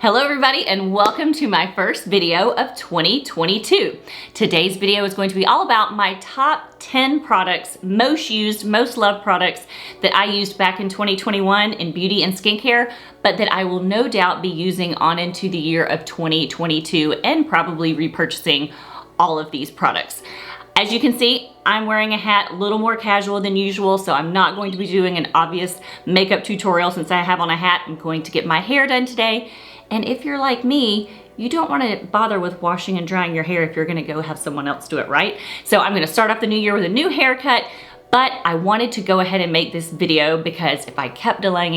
Hello everybody and welcome to my first video of 2022. Today's video is going to be all about my top 10 products, most used, most loved products that I used back in 2021 in beauty and skincare, but that I will no doubt be using on into the year of 2022 and probably repurchasing all of these products. As you can see, I'm wearing a hat a little more casual than usual, so I'm not going to be doing an obvious makeup tutorial since I have on a hat. I'm going to get my hair done today. And if you're like me, you don't want to bother with washing and drying your hair if you're going to go have someone else do it, right? So I'm going to start off the new year with a new haircut, but I wanted to go ahead and make this video because if I kept delaying,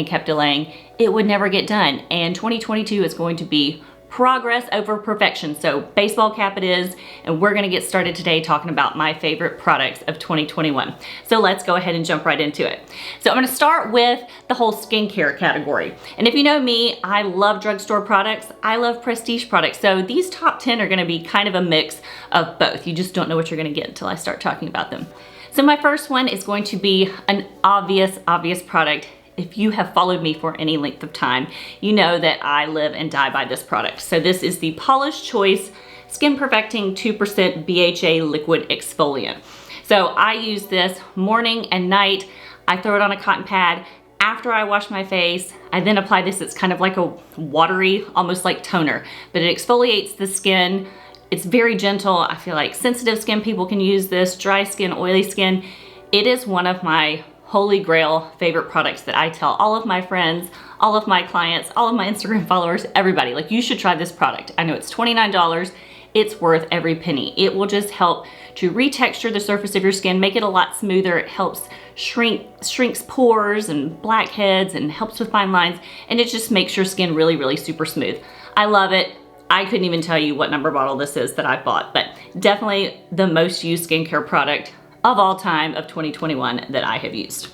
it would never get done. And 2022 is going to be progress over perfection. So baseball cap it is, and we're gonna get started today talking about my favorite products of 2021. So let's go ahead and jump right into it. So I'm gonna start with the whole skincare category. And if you know me, I love drugstore products, I love prestige products. So these top 10 are gonna be kind of a mix of both. You just don't know what you're gonna get until I start talking about them. So my first one is going to be an obvious product. If you have followed me for any length of time, you know that I live and die by this product. So this is the Paula's Choice Skin Perfecting 2% BHA Liquid Exfoliant. So I use this morning and night. I throw it on a cotton pad. After I wash my face, I then apply this. It's kind of like a watery, almost like toner, but it exfoliates the skin. It's very gentle. I feel like sensitive skin people can use this, dry skin, oily skin. It is one of my holy grail favorite products that I tell all of my friends, all of my clients, all of my Instagram followers, everybody, like you should try this product. I know it's $29. It's worth every penny. It will just help to retexture the surface of your skin, make it a lot smoother. It helps shrinks pores and blackheads and helps with fine lines. And it just makes your skin really super smooth. I love it. I couldn't even tell you what number bottle this is that I bought, but definitely the most used skincare product of all time of 2021 that I have used.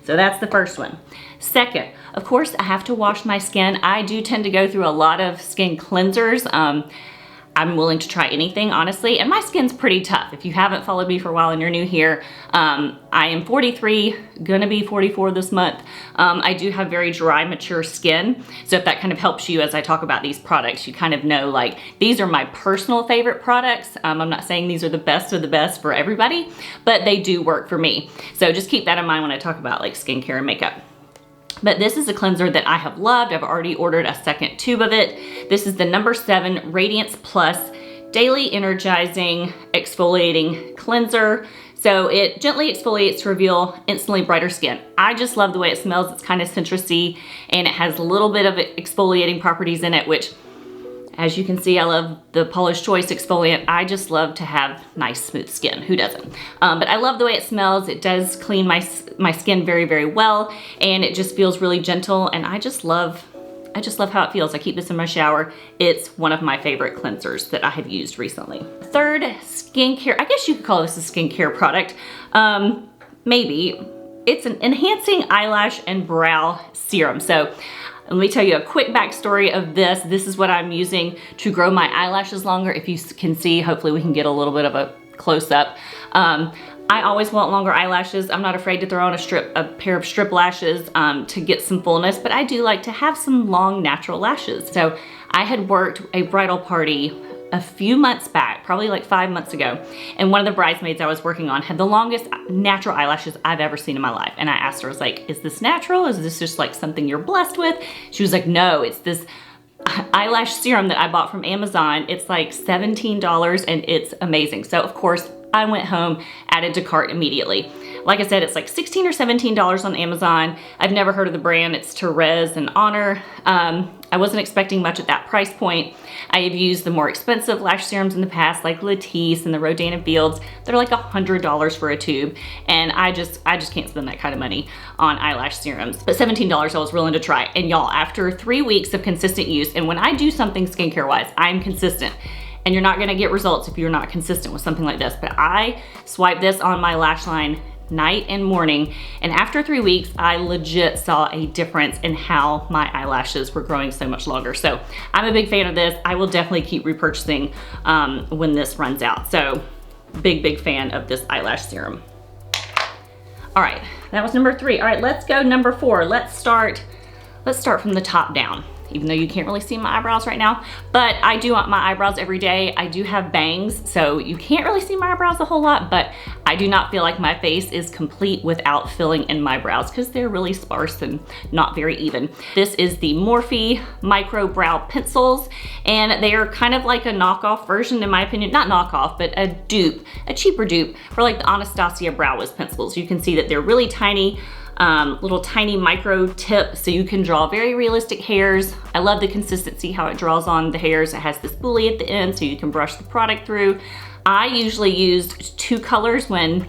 So that's the first one. Second, of course, I have to wash my skin. I do tend to go through a lot of skin cleansers. I'm willing to try anything, honestly, and my skin's pretty tough. If you haven't followed me for a while and you're new here, I am 43, gonna be 44 this month. I do have very dry, mature skin, so if that kind of helps you as I talk about these products, you kind of know, like, these are my personal favorite products. I'm not saying these are the best of the best for everybody, but they do work for me. So just keep that in mind when I talk about like skincare and makeup. But this is a cleanser that I have loved. I've already ordered a second tube of it. This is the number 7 Radiance Plus Daily Energizing Exfoliating Cleanser. So it gently exfoliates to reveal instantly brighter skin. I just love the way it smells. It's kind of citrusy and it has a little bit of exfoliating properties in it, which, as you can see, I love the Paula's Choice exfoliant. I just love to have nice, smooth skin. Who doesn't? But I love the way it smells. It does clean my skin very well, and it just feels really gentle. And I just love how it feels. I keep this in my shower. It's one of my favorite cleansers that I have used recently. Third, skincare. I guess you could call this a skincare product. Maybe. It's an enhancing eyelash and brow serum. So let me tell you a quick backstory of this. This is what I'm using to grow my eyelashes longer. If you can see, hopefully we can get a little bit of a close-up. I always want longer eyelashes. I'm not afraid to throw on a pair of strip lashes to get some fullness, but I do like to have some long natural lashes. So I had worked a bridal party a few months back, probably like 5 months ago, and one of the bridesmaids I was working on had the longest natural eyelashes I've ever seen in my life. And I asked her, I was like, is this natural? Is this just like something you're blessed with? She was like, no, it's this eyelash serum that I bought from Amazon. It's like $17 and it's amazing. So of course, I went home, added to cart immediately. Like I said, it's like $16 or $17 on Amazon. I've never heard of the brand. It's Therese and Honor. I wasn't expecting much at that price point. I have used the more expensive lash serums in the past, like Latisse and the Rodan and Fields. They're like $100 for a tube, and I just can't spend that kind of money on eyelash serums. But $17 I was willing to try. And y'all, after 3 weeks of consistent use, and when I do something skincare-wise, I'm consistent. And you're not gonna get results if you're not consistent with something like this. But I swipe this on my lash line night and morning, and after 3 weeks, I legit saw a difference in how my eyelashes were growing so much longer. So I'm a big fan of this. I will definitely keep repurchasing when this runs out. So big fan of this eyelash serum. All right, that was number 3. All right, let's go number 4. Let's start from the top down. even though you can't really see my eyebrows right now, but I do want my eyebrows every day. I do have bangs, so you can't really see my eyebrows a whole lot, but I do not feel like my face is complete without filling in my brows because they're really sparse and not very even. This is the Morphe Micro Brow Pencils, and they are kind of like a knockoff version, in my opinion. Not knockoff, but a dupe, a cheaper dupe for like the Anastasia Brow Wiz pencils. You can see that they're really tiny, little tiny micro tip, so you can draw very realistic hairs. I love the consistency, how it draws on the hairs. It has this spoolie at the end so you can brush the product through. I usually use 2 colors when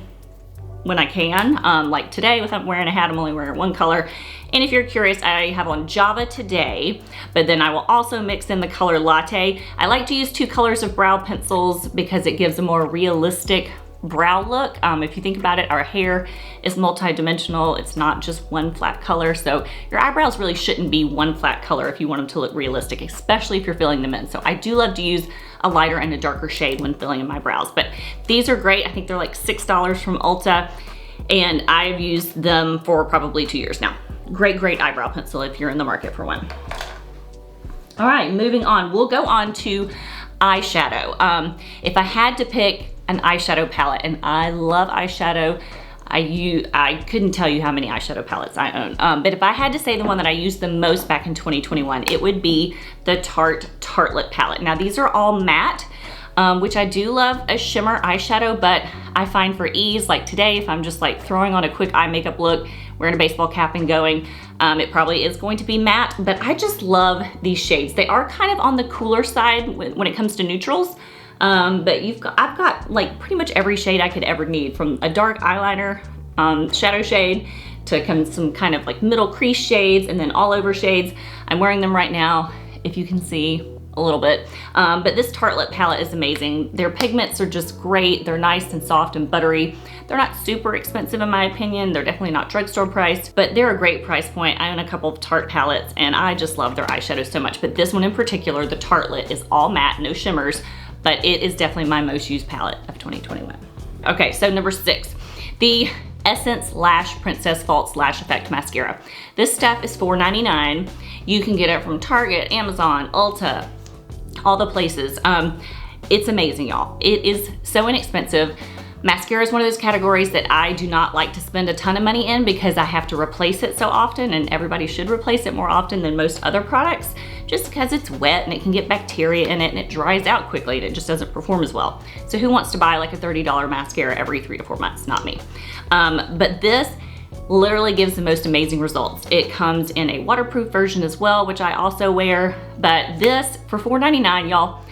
I can. Like today, if I'm wearing a hat, I'm only wearing 1 color. And if you're curious, I have on Java today, but then I will also mix in the color Latte. I like to use 2 colors of brow pencils because it gives a more realistic brow look. If you think about it, our hair is multi-dimensional. It's not just one flat color. So your eyebrows really shouldn't be one flat color if you want them to look realistic, especially if you're filling them in. So I do love to use a lighter and a darker shade when filling in my brows, but these are great. I think they're like $6 from Ulta, and I've used them for probably 2 years now. Great, great eyebrow pencil if you're in the market for one. All right, moving on. We'll go on to eyeshadow. If I had to pick an eyeshadow palette, and I love eyeshadow, I couldn't tell you how many eyeshadow palettes I own, but if I had to say the one that I used the most back in 2021, it would be the Tarte Tartelette palette. Now these are all matte, which I do love a shimmer eyeshadow, but I find for ease, like today, if I'm just like throwing on a quick eye makeup look, wearing a baseball cap and going, it probably is going to be matte, but I just love these shades. They are kind of on the cooler side when it comes to neutrals, but I've got like pretty much every shade I could ever need, from a dark eyeliner shadow shade to some kind of like middle crease shades, and then all over shades. I'm wearing them right now, if you can see a little bit, but this Tartelette palette is amazing. Their pigments are just great. They're nice and soft and buttery. They're not super expensive in my opinion. They're definitely not drugstore priced, but they're a great price point. I own a couple of Tarte palettes and I just love their eyeshadows so much, but this one in particular, the Tartelette, is all matte, no shimmers, but it is definitely my most used palette of 2021. Okay, so number 6, the Essence Lash Princess False Lash Effect Mascara. This stuff is $4.99. You can get it from Target, Amazon, Ulta, all the places. It's amazing, y'all. It is so inexpensive. Mascara is one of those categories that I do not like to spend a ton of money in because I have to replace it so often, and everybody should replace it more often than most other products, just because it's wet and it can get bacteria in it and it dries out quickly and it just doesn't perform as well. So who wants to buy like a $30 mascara every 3 to 4 months? Not me. But this literally gives the most amazing results. It comes in a waterproof version as well, which I also wear, but this for $4.99, y'all,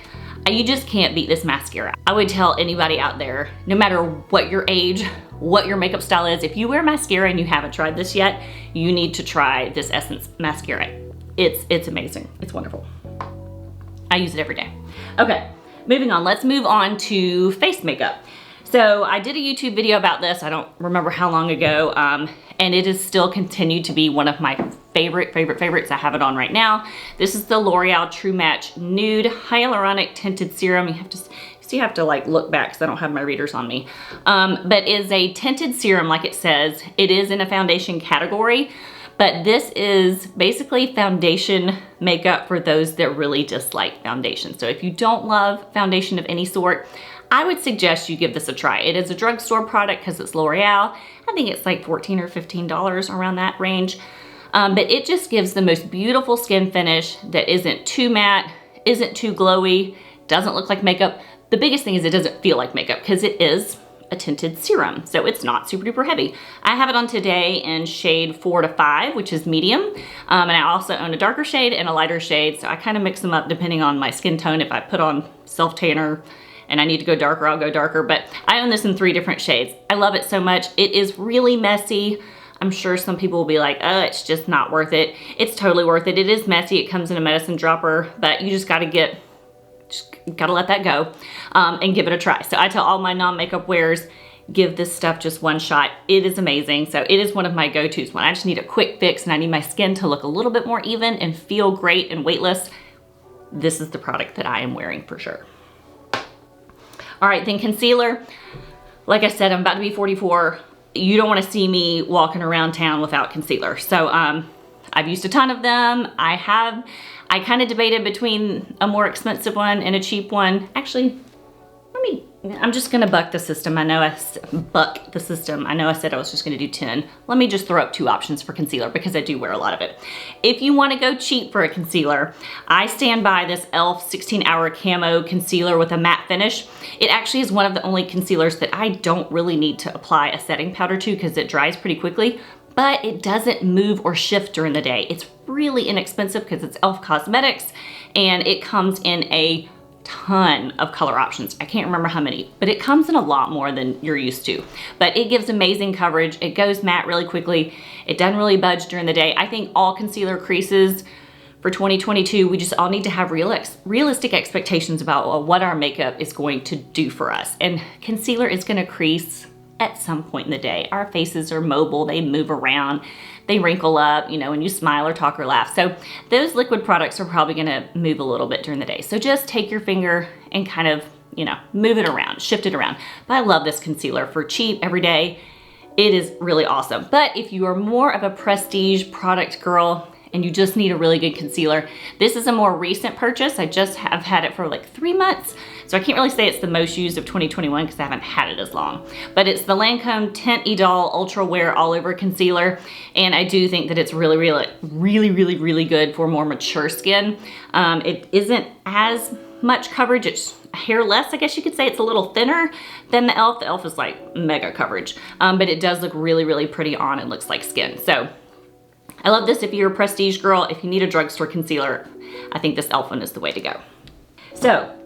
you just can't beat this mascara. I would tell anybody out there, no matter what your age, what your makeup style is, if you wear mascara and you haven't tried this yet, you need to try this Essence mascara. It's amazing, it's wonderful. I use it every day. Okay, moving on, let's move on to face makeup. So I did a YouTube video about this, I don't remember how long ago, and it has still continued to be one of my favorites. I have it on right now. This is the L'Oreal True Match Nude Hyaluronic Tinted Serum. You have to like look back because I don't have my readers on me. But is a tinted serum, like it says. It is in a foundation category, but this is basically foundation makeup for those that really dislike foundation. So if you don't love foundation of any sort, I would suggest you give this a try. It is a drugstore product because it's L'Oreal. I think it's like $14 or $15, around that range. But it just gives the most beautiful skin finish that isn't too matte, isn't too glowy, doesn't look like makeup. The biggest thing is it doesn't feel like makeup because it is a tinted serum, so it's not super duper heavy. I have it on today in shade 4 to 5, which is medium. And I also own a darker shade and a lighter shade, so I kind of mix them up depending on my skin tone. If I put on self-tanner and I need to go darker, I'll go darker, but I own this in 3 different shades. I love it so much. It is really messy. I'm sure some people will be like, oh, it's just not worth it. It's totally worth it. It is messy. It comes in a medicine dropper, but you just gotta let that go and give it a try. So I tell all my non-makeup wearers, give this stuff just one shot. It is amazing. So it is one of my go-tos when I just need a quick fix and I need my skin to look a little bit more even and feel great and weightless. This is the product that I am wearing for sure. All right, then concealer. Like I said, I'm about to be 44. You don't want to see me walking around town without concealer. So I've used a ton of them. I kind of debated between a more expensive one and a cheap one. Actually, I'm just gonna buck the system. I know I said I was just gonna do 10. Let me just throw up 2 options for concealer because I do wear a lot of it. If you wanna go cheap for a concealer, I stand by this e.l.f. 16-hour camo concealer with a matte finish. It actually is one of the only concealers that I don't really need to apply a setting powder to because it dries pretty quickly, but it doesn't move or shift during the day. It's really inexpensive because it's e.l.f. Cosmetics and it comes in a ton of color options. I can't remember how many, but it comes in a lot more than you're used to. But it gives amazing coverage. It goes matte really quickly. It doesn't really budge during the day. I think all concealer creases for 2022, we just all need to have realistic expectations about what our makeup is going to do for us. And concealer is gonna crease at some point in the day. Our faces are mobile, they move around, they wrinkle up, you know, when you smile or talk or laugh. So those liquid products are probably gonna move a little bit during the day. So just take your finger and kind of, you know, move it around, shift it around. But I love this concealer for cheap every day. It is really awesome. But if you are more of a prestige product girl and you just need a really good concealer, this is a more recent purchase. I just have had it for like 3 months. So I can't really say it's the most used of 2021 because I haven't had it as long. But it's the Lancome Tint Idole Ultra Wear All Over Concealer. And I do think that it's really good for more mature skin. It isn't as much coverage. It's a hair less, I guess you could say. It's a little thinner than the e.l.f. The e.l.f. is like mega coverage. But it does look really pretty on and looks like skin. So I love this if you're a prestige girl. If you need a drugstore concealer, I think this e.l.f. one is the way to go. So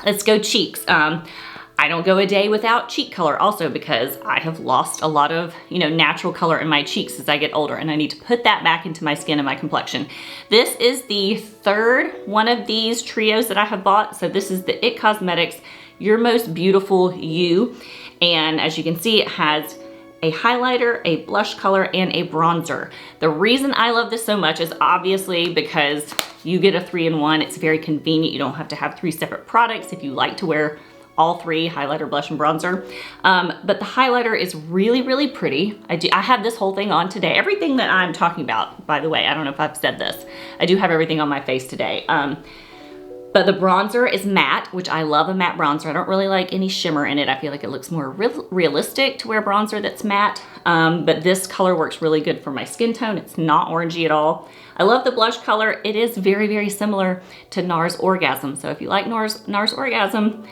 let's go cheeks. I don't go a day without cheek color also because I have lost a lot of, you know, natural color in my cheeks as I get older and I need to put that back into my skin and my complexion. This is the 3rd one of these trios that I have bought. So this is the IT Cosmetics Your Most Beautiful You. And as you can see, it has a highlighter, a blush color, and a bronzer. The reason I love this so much is obviously because you get a 3-in-1. It's very convenient. You don't have to have 3 separate products if you like to wear all 3, highlighter, blush, and bronzer. But the highlighter is really pretty. I have this whole thing on today. Everything that I'm talking about, by the way, I don't know if I've said this, I do have everything on my face today. But the bronzer is matte, which I love a matte bronzer. I don't really like any shimmer in it. I feel like it looks more realistic to wear bronzer that's matte. But this color works really good for my skin tone. It's not orangey at all. I love the blush color. It is very similar to NARS Orgasm. So if you like NARS Orgasm,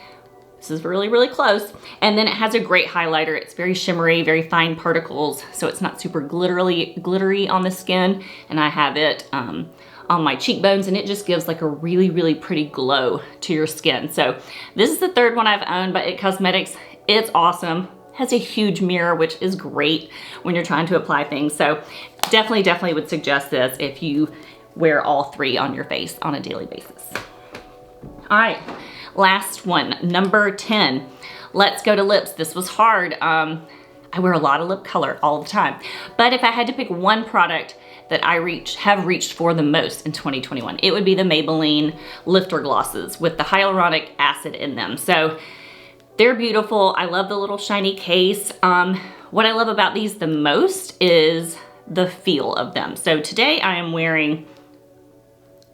this is really close. And then it has a great highlighter. It's very shimmery, very fine particles. So it's not super glittery on the skin. And I have it on my cheekbones and it just gives like a really pretty glow to your skin. So this is the 3rd one I've owned by IT Cosmetics. It's awesome. It has a huge mirror, which is great when you're trying to apply things. So definitely would suggest this if you wear all 3 on your face on a daily basis. All right, last one, number 10. Let's go to lips. This was hard. I wear a lot of lip color all the time. But if I had to pick one product that I have reached for the most in 2021, it would be the Maybelline Lifter Glosses with the hyaluronic acid in them. So they're beautiful. I love the little shiny case. What I love about these the most is the feel of them. So today I am wearing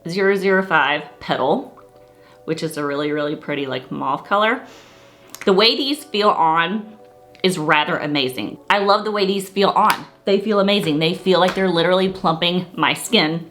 005 Petal, which is a really pretty like mauve color. The way these feel on is rather amazing. I love the way these feel on. They feel amazing. They feel like they're literally plumping my skin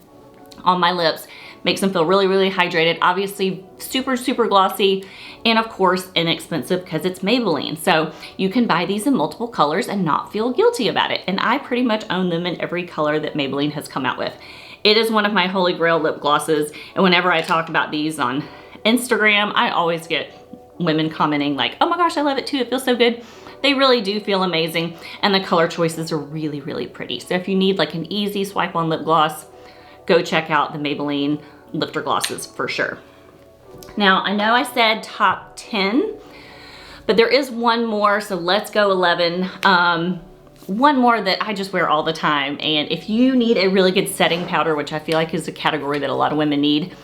on my lips. Makes them feel really hydrated. Obviously super glossy, and of course inexpensive because it's Maybelline. So you can buy these in multiple colors and not feel guilty about it. And I pretty much own them in every color that Maybelline has come out with. It is one of my holy grail lip glosses, and whenever I talk about these on Instagram, I always get women commenting like, oh my gosh, I love it too, it feels so good. They really do feel amazing, and the color choices are really pretty. So if you need like an easy swipe on lip gloss, go check out the Maybelline Lifter Glosses for sure. Now, I know I said top 10, but there is one more, so let's go 11. One more that I just wear all the time, and if you need a really good setting powder, which I feel like is a category that a lot of women need,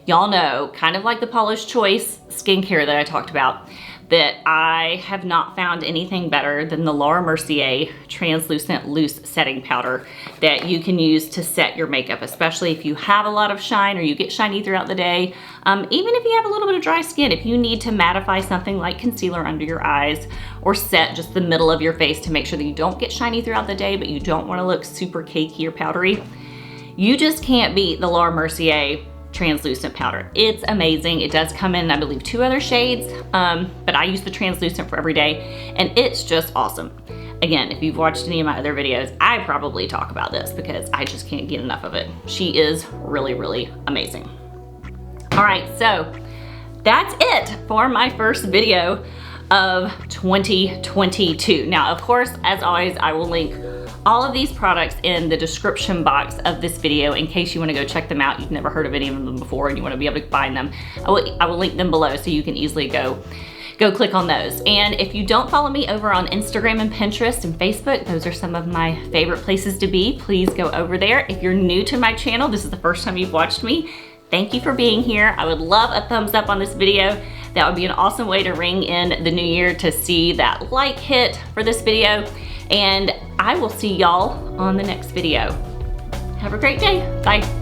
y'all know, kind of like the Paula's Choice skincare that I talked about, that I have not found anything better than the Laura Mercier Translucent Loose Setting Powder that you can use to set your makeup, especially if you have a lot of shine or you get shiny throughout the day. Even if you have a little bit of dry skin, if you need to mattify something like concealer under your eyes or set just the middle of your face to make sure that you don't get shiny throughout the day, but you don't want to look super cakey or powdery, you just can't beat the Laura Mercier translucent powder. It's amazing. It does come in, I believe, 2 other shades, but I use the translucent for every day, and it's just awesome. Again, if you've watched any of my other videos, I probably talk about this because I just can't get enough of it. She is really, really amazing. All right, so that's it for my first video of 2022. Now, of course, as always, I will link all of these products in the description box of this video in case you want to go check them out. You've never heard of any of them before and you want to be able to find them. I will link them below so you can easily go click on those. And if you don't follow me over on Instagram and Pinterest and Facebook, those are some of my favorite places to be. Please go over there. If you're new to my channel, this is the first time you've watched me, thank you for being here. I would love a thumbs up on this video. That would be an awesome way to ring in the new year to see that like hit for this video. And I will see y'all on the next video. Have a great day. Bye.